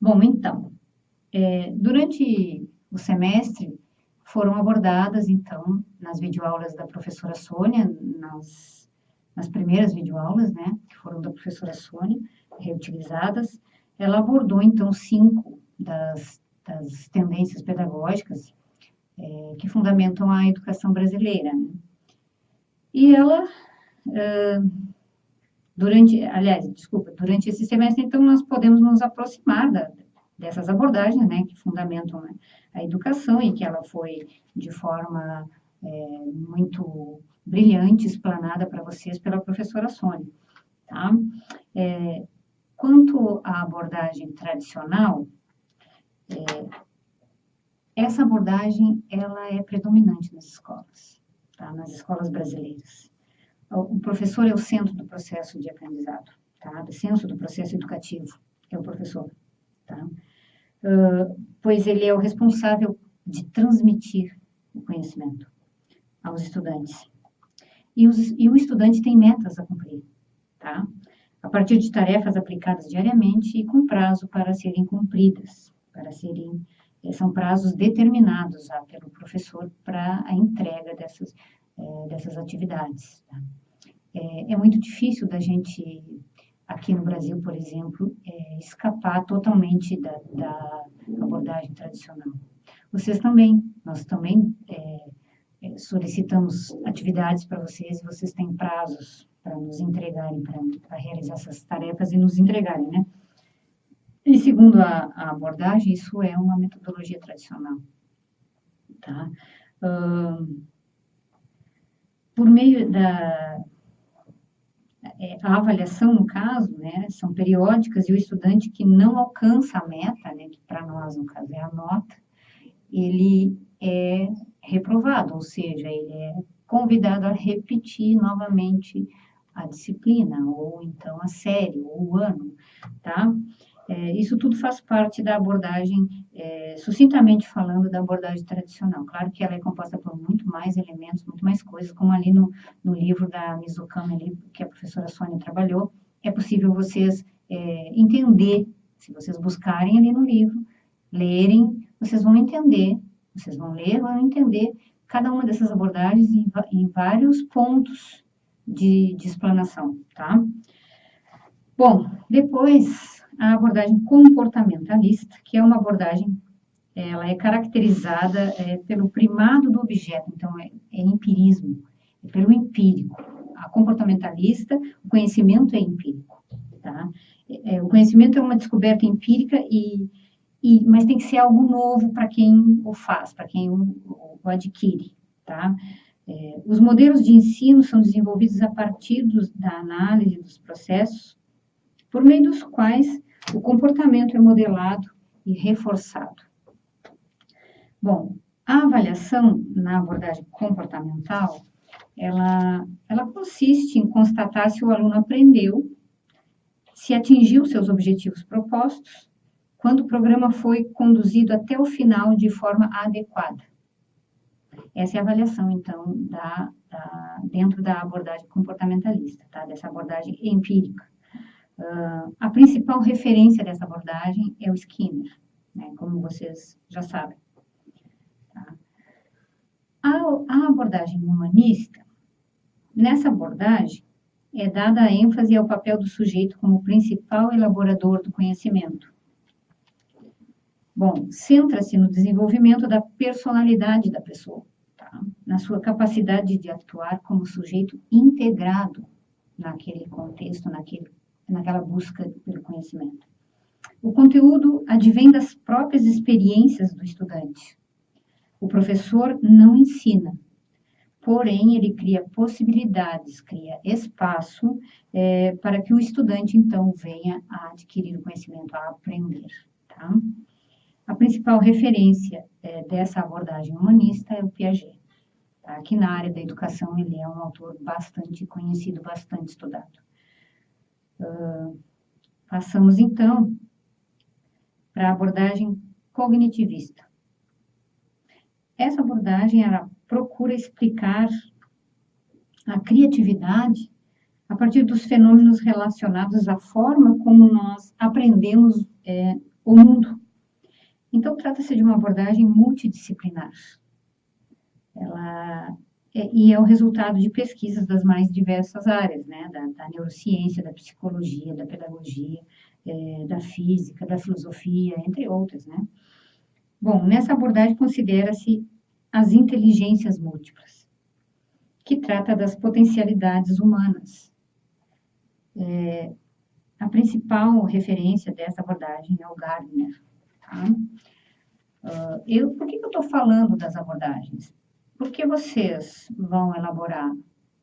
Bom, então, durante o semestre foram abordadas, então, nas videoaulas da professora Sônia, nas primeiras videoaulas, né, que foram da professora Sônia, reutilizadas, ela abordou, então, 5 das tendências pedagógicas que fundamentam a educação brasileira, né? E ela, durante esse semestre, então, nós podemos nos aproximar dessas abordagens, né, que fundamentam, né, a educação e que ela foi de forma muito brilhante, explanada para vocês pela professora Sônia, tá? Quanto à abordagem tradicional, essa abordagem, ela é predominante nas escolas, tá? Nas escolas brasileiras. O professor é o centro do processo de aprendizado, tá? Do centro do processo educativo, é o professor, tá? Pois ele é o responsável de transmitir o conhecimento aos estudantes. E o estudante tem metas a cumprir, tá? A partir de tarefas aplicadas diariamente e com prazo para serem cumpridas, são prazos determinados pelo professor para a entrega dessas atividades, tá? É muito difícil da gente, aqui no Brasil, por exemplo, escapar totalmente da abordagem tradicional. Nós também solicitamos atividades para vocês e vocês têm prazos para nos entregarem, para realizar essas tarefas e nos entregarem, né? E segundo a abordagem, isso é uma metodologia tradicional, tá? Por meio a avaliação, no caso, né, são periódicas e o estudante que não alcança a meta, né, que para nós, no caso, é a nota, ele é reprovado, ou seja, ele é convidado a repetir novamente a disciplina, ou então a série, ou o ano, tá? Isso tudo faz parte da abordagem, sucintamente falando, da abordagem tradicional. Claro que ela é composta por muito mais elementos, muito mais coisas, como ali no livro da Mizukami, ali, que a professora Sônia trabalhou, é possível vocês entender, se vocês buscarem ali no livro, lerem, vocês vão entender, vocês vão ler, vão entender cada uma dessas abordagens em vários pontos de explanação, tá? Bom, depois, a abordagem comportamentalista, que é uma abordagem, ela é caracterizada pelo primado do objeto, então é empirismo, é pelo empírico. A comportamentalista, o conhecimento é empírico, tá? O conhecimento é uma descoberta empírica mas tem que ser algo novo para quem o faz, para quem o adquire, tá? Os modelos de ensino são desenvolvidos a partir da análise dos processos, por meio dos quais o comportamento é modelado e reforçado. Bom, a avaliação na abordagem comportamental, ela consiste em constatar se o aluno aprendeu, se atingiu seus objetivos propostos, quando o programa foi conduzido até o final de forma adequada. Essa é a avaliação, então, dentro da abordagem comportamentalista, tá? Dessa abordagem empírica. A principal referência dessa abordagem é o Skinner, né? Como vocês já sabem. Tá? A abordagem humanista, nessa abordagem, é dada a ênfase ao papel do sujeito como principal elaborador do conhecimento. Bom, centra-se no desenvolvimento da personalidade da pessoa, tá? Na sua capacidade de atuar como sujeito integrado naquele contexto, naquela busca pelo conhecimento. O conteúdo advém das próprias experiências do estudante. O professor não ensina, porém, ele cria possibilidades, cria espaço para que o estudante, então, venha a adquirir o conhecimento, a aprender, tá? A principal referência dessa abordagem humanista é o Piaget, tá? Que na área da educação ele é um autor bastante conhecido, bastante estudado. Passamos, então, para a abordagem cognitivista. Essa abordagem, ela procura explicar a criatividade a partir dos fenômenos relacionados à forma como nós aprendemos o mundo. Então, trata-se de uma abordagem multidisciplinar. E é o resultado de pesquisas das mais diversas áreas, né? Da neurociência, da psicologia, da pedagogia, da física, da filosofia, entre outras, né? Bom, nessa abordagem considera-se as inteligências múltiplas, que trata das potencialidades humanas. A principal referência dessa abordagem é o Gardner. Tá? Por que eu estou falando das abordagens? Porque vocês vão elaborar,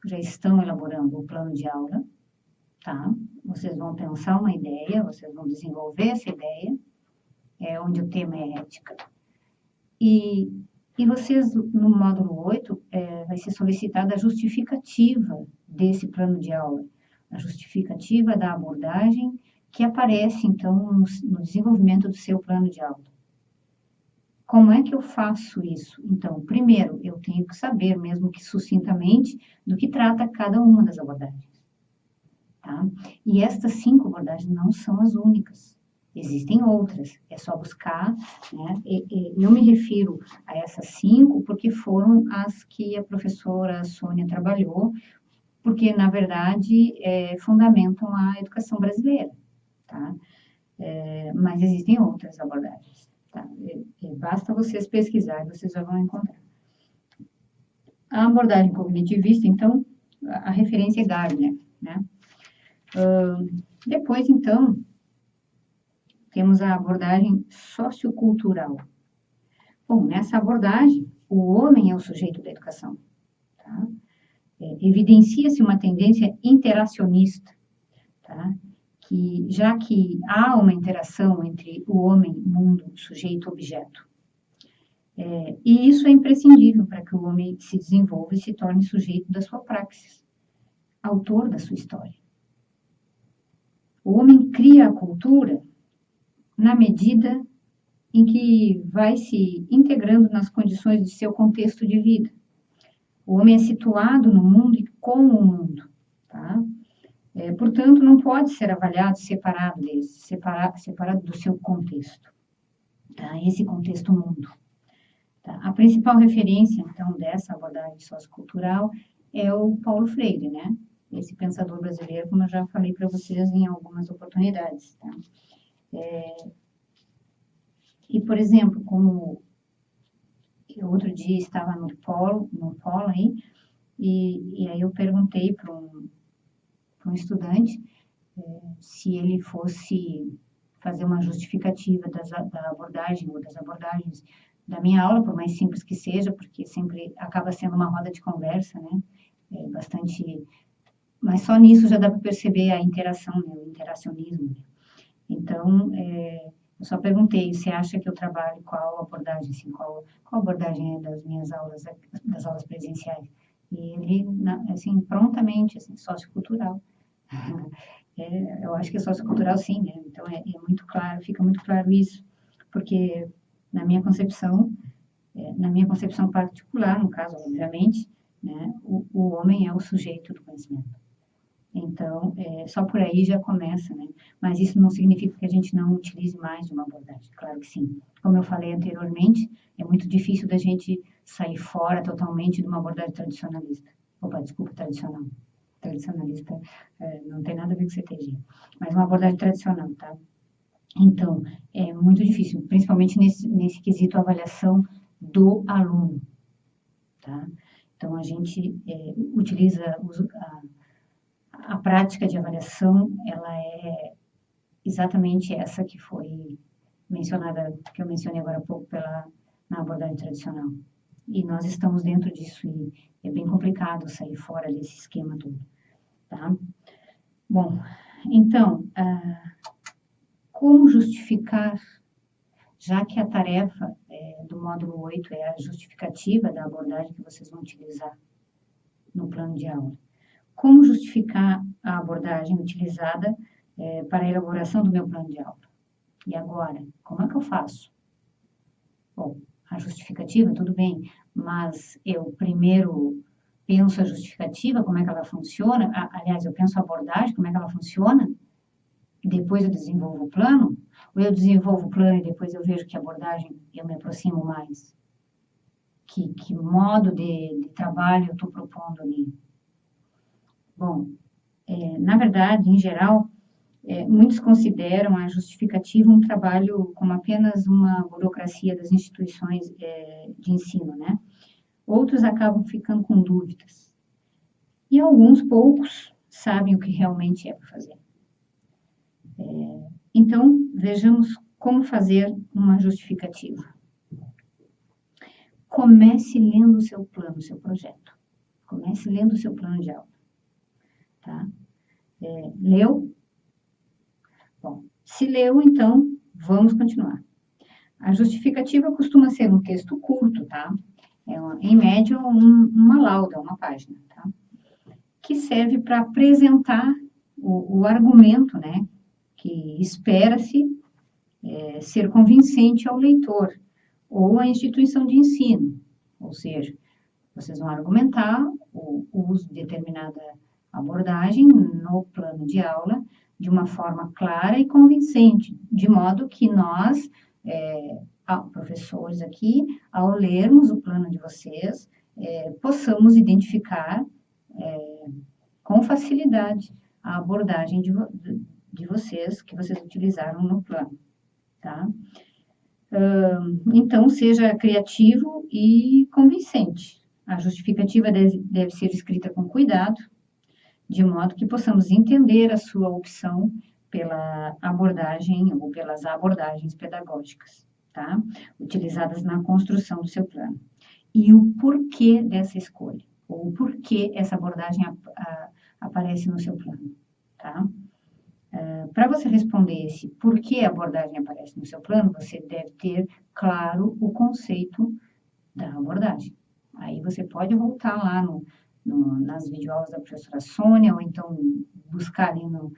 já estão elaborando o plano de aula, tá? Vocês vão pensar uma ideia, vocês vão desenvolver essa ideia, onde o tema é ética. E vocês, no módulo 8, vai ser solicitada a justificativa desse plano de aula, a justificativa da abordagem que aparece, então, no desenvolvimento do seu plano de aula. Como é que eu faço isso? Então, primeiro, eu tenho que saber, mesmo que sucintamente, do que trata cada uma das abordagens. Tá? E estas 5 abordagens não são as únicas. Existem outras, é só buscar, né? Eu me refiro a essas 5 porque foram as que a professora Sônia trabalhou, porque, na verdade, fundamentam a educação brasileira, tá? Mas existem outras abordagens. Tá? Basta vocês pesquisarem, vocês já vão encontrar. A abordagem cognitivista, então, a referência é Gardner, né? Depois, então, temos a abordagem sociocultural. Bom, nessa abordagem, o homem é o sujeito da educação. Tá? Evidencia-se uma tendência interacionista, tá? Já que há uma interação entre o homem, mundo, sujeito, objeto. E isso é imprescindível para que o homem se desenvolva e se torne sujeito da sua praxis, autor da sua história. O homem cria a cultura na medida em que vai se integrando nas condições de seu contexto de vida. O homem é situado no mundo e com o mundo, tá? Portanto, não pode ser avaliado separado do seu contexto, tá? Esse contexto mundo. Tá? A principal referência, então, dessa abordagem sociocultural é o Paulo Freire, né? Esse pensador brasileiro, como eu já falei para vocês em algumas oportunidades, tá? E, por exemplo, como eu outro dia estava no polo aí, e aí eu perguntei para um estudante se ele fosse fazer uma justificativa da abordagem ou das abordagens da minha aula, por mais simples que seja, porque sempre acaba sendo uma roda de conversa, né? Bastante... Mas só nisso já dá para perceber a interação, né? O interacionismo. Então, eu só perguntei, você acha que eu trabalho qual abordagem, assim, qual abordagem é das minhas aulas, das aulas presenciais? E ele, assim, prontamente, assim, sociocultural. Eu acho que é sociocultural, sim, né? Então, é muito claro, fica muito claro isso, porque na minha concepção particular, no caso, obviamente, né, o homem é o sujeito do conhecimento. Então, só por aí já começa, né? Mas isso não significa que a gente não utilize mais de uma abordagem, claro que sim. Como eu falei anteriormente, é muito difícil da gente sair fora totalmente de uma abordagem tradicionalista. Opa, desculpa, tradicional. Tradicionalista não tem nada a ver com CTG, mas uma abordagem tradicional, tá? Então, é muito difícil, principalmente nesse quesito avaliação do aluno, tá? Então, a gente utiliza a prática de avaliação, ela é exatamente essa que foi mencionada, que eu mencionei agora há pouco na abordagem tradicional. E nós estamos dentro disso e é bem complicado sair fora desse esquema todo, tá? Bom, então, como justificar, já que a tarefa do módulo 8 é a justificativa da abordagem que vocês vão utilizar no plano de aula? Como justificar a abordagem utilizada para a elaboração do meu plano de aula? E agora, como é que eu faço? Bom, a justificativa, tudo bem, mas eu primeiro penso a justificativa, como é que ela funciona, aliás, eu penso a abordagem, como é que ela funciona, depois eu desenvolvo o plano, ou eu desenvolvo o plano e depois eu vejo que abordagem eu me aproximo mais? Que modo de trabalho eu estou propondo ali? Bom, na verdade, em geral, muitos consideram a justificativa um trabalho como apenas uma burocracia das instituições de ensino, né? Outros acabam ficando com dúvidas. E alguns poucos sabem o que realmente é para fazer. Então, vejamos como fazer uma justificativa. Comece lendo o seu plano, o seu projeto. Comece lendo o seu plano de aula. Tá? Leu? Bom, se leu, então, vamos continuar. A justificativa costuma ser um texto curto, tá? Em média, uma lauda, uma página, tá? Que serve para apresentar o argumento, né? Que espera-se ser convincente ao leitor ou à instituição de ensino. Ou seja, vocês vão argumentar o uso de determinada abordagem no plano de aula de uma forma clara e convincente, de modo que nós, professores aqui, ao lermos o plano de vocês, possamos identificar com facilidade a abordagem de vocês, que vocês utilizaram no plano, tá? Então, seja criativo e convincente. A justificativa deve ser escrita com cuidado, de modo que possamos entender a sua opção pela abordagem ou pelas abordagens pedagógicas, tá? Utilizadas na construção do seu plano. E o porquê dessa escolha, ou o porquê essa abordagem aparece no seu plano, tá? Para você responder esse porquê a abordagem aparece no seu plano, você deve ter claro o conceito da abordagem. Aí você pode voltar lá nas videoaulas da professora Sônia, ou então buscar ali no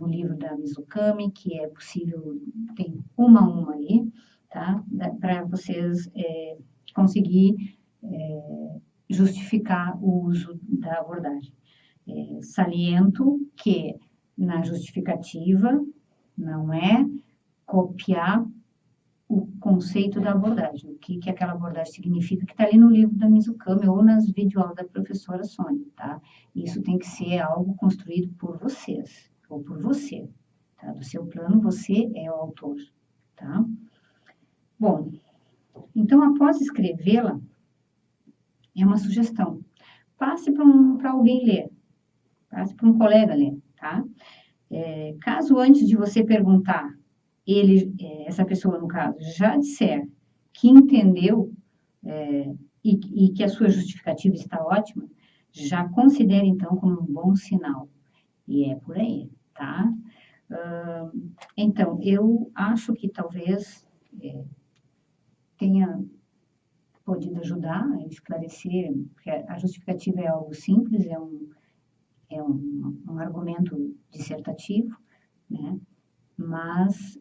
livro da Mizukami, que é possível, tem uma a uma ali, tá? Para vocês conseguir justificar o uso da abordagem. Saliento que na justificativa não é copiar o conceito da abordagem, o que aquela abordagem significa, que está ali no livro da Mizukami ou nas videoaulas da professora Sônia, tá? Isso tem que ser algo construído por vocês, ou por você, tá? Do seu plano, você é o autor, tá? Bom, então, após escrevê-la, é uma sugestão. Passe para alguém ler, passe para um colega ler, tá? Caso antes de você perguntar, essa pessoa, no caso, já disser que entendeu e que a sua justificativa está ótima, já considere, então, como um bom sinal. E é por aí, tá? Então, eu acho que talvez tenha podido ajudar a esclarecer, porque a justificativa é algo simples, é um argumento dissertativo, né? Mas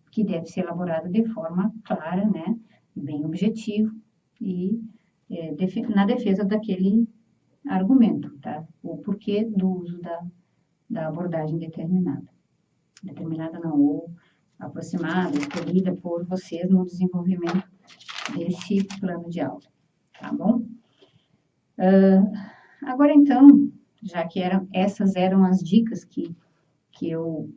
que deve ser elaborado de forma clara, né? Bem objetivo e na defesa daquele argumento, tá? O porquê do uso da abordagem determinada. Determinada não, ou aproximada, escolhida por vocês no desenvolvimento desse plano de aula, tá bom? Agora, então, já que essas eram as dicas que eu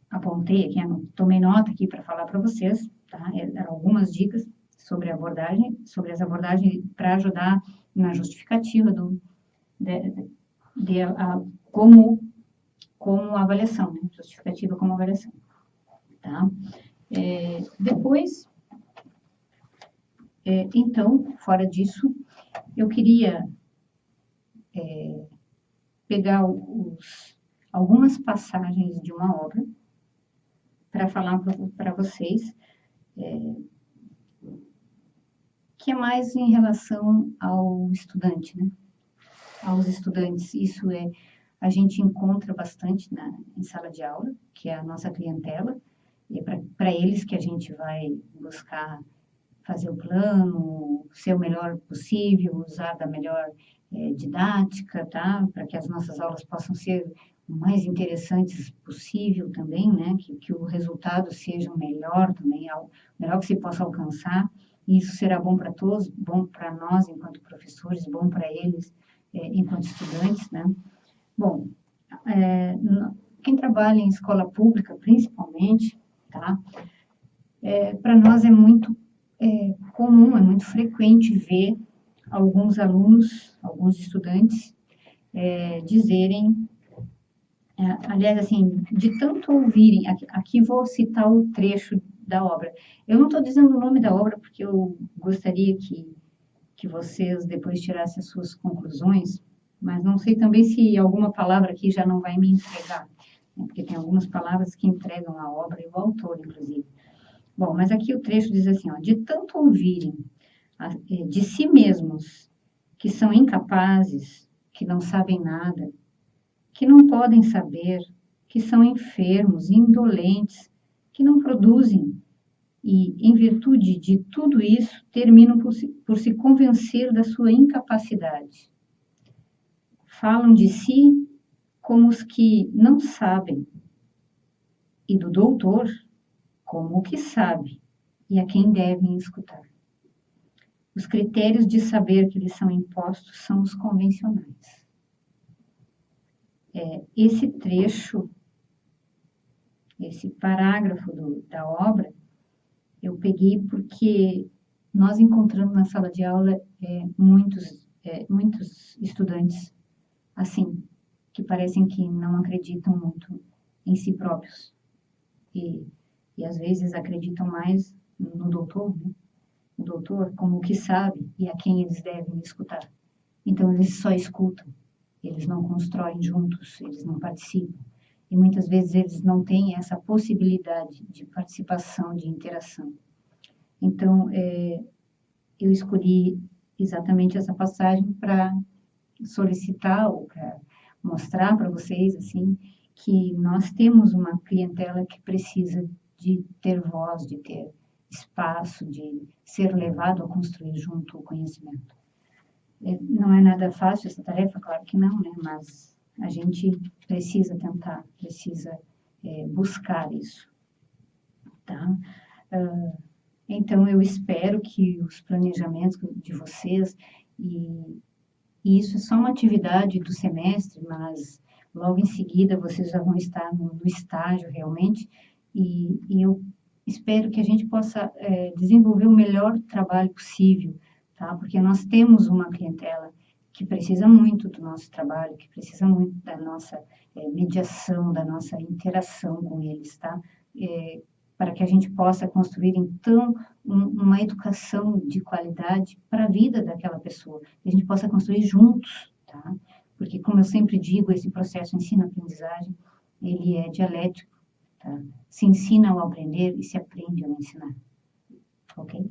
apontei aqui, tomei nota aqui para falar para vocês, tá? Eram algumas dicas sobre as abordagens para ajudar na justificativa como avaliação, né? Justificativa como avaliação, tá? Depois, então, fora disso, eu queria pegar algumas passagens de uma obra para falar para vocês, que é mais em relação ao estudante, né? Aos estudantes, a gente encontra bastante em sala de aula, que é a nossa clientela, e é para eles que a gente vai buscar fazer o plano, ser o melhor possível, usar da melhor didática, tá? Para que as nossas aulas possam ser o mais interessantes possível também, né? Que o resultado seja o melhor também, o melhor que se possa alcançar. E isso será bom para todos, bom para nós enquanto professores, bom para eles enquanto estudantes, né? Bom, quem trabalha em escola pública, principalmente, tá? Para nós é muito comum, é muito frequente ver alguns alunos, alguns estudantes dizerem, aliás, assim, de tanto ouvirem, aqui vou citar o trecho da obra. Eu não estou dizendo o nome da obra porque eu gostaria que vocês depois tirassem as suas conclusões, mas não sei também se alguma palavra aqui já não vai me entregar, né? Porque tem algumas palavras que entregam a obra e o autor, inclusive. Bom, mas aqui o trecho diz assim, ó, de tanto ouvirem de si mesmos que são incapazes, que não sabem nada, que não podem saber, que são enfermos, indolentes, que não produzem, e, em virtude de tudo isso, terminam por se convencer da sua incapacidade. Falam de si como os que não sabem, e do doutor como o que sabe, e a quem devem escutar. Os critérios de saber que lhes são impostos são os convencionais. Esse trecho, esse parágrafo da obra, eu peguei porque nós encontramos na sala de aula muitos estudantes assim, que parecem que não acreditam muito em si próprios. E às vezes acreditam mais no doutor, né? O doutor como o que sabe e a quem eles devem escutar. Então, eles só escutam, eles não constroem juntos, eles não participam. E muitas vezes eles não têm essa possibilidade de participação, de interação. Então, eu escolhi exatamente essa passagem para solicitar ou para mostrar para vocês, assim, que nós temos uma clientela que precisa de ter voz, de ter espaço, de ser levado a construir junto o conhecimento. Não é nada fácil essa tarefa, claro que não, né? Mas a gente precisa tentar, precisa buscar isso, tá? Então, eu espero que os planejamentos de vocês, e isso é só uma atividade do semestre, mas logo em seguida vocês já vão estar no estágio realmente, e eu espero que a gente possa desenvolver o melhor trabalho possível, tá? Porque nós temos uma clientela que precisa muito do nosso trabalho, que precisa muito da nossa mediação, da nossa interação com eles, tá? Para que a gente possa construir, então, uma educação de qualidade para a vida daquela pessoa, que a gente possa construir juntos, tá? Porque, como eu sempre digo, esse processo ensino-aprendizagem, ele é dialético, tá? Se ensina ao aprender e se aprende ao ensinar, ok?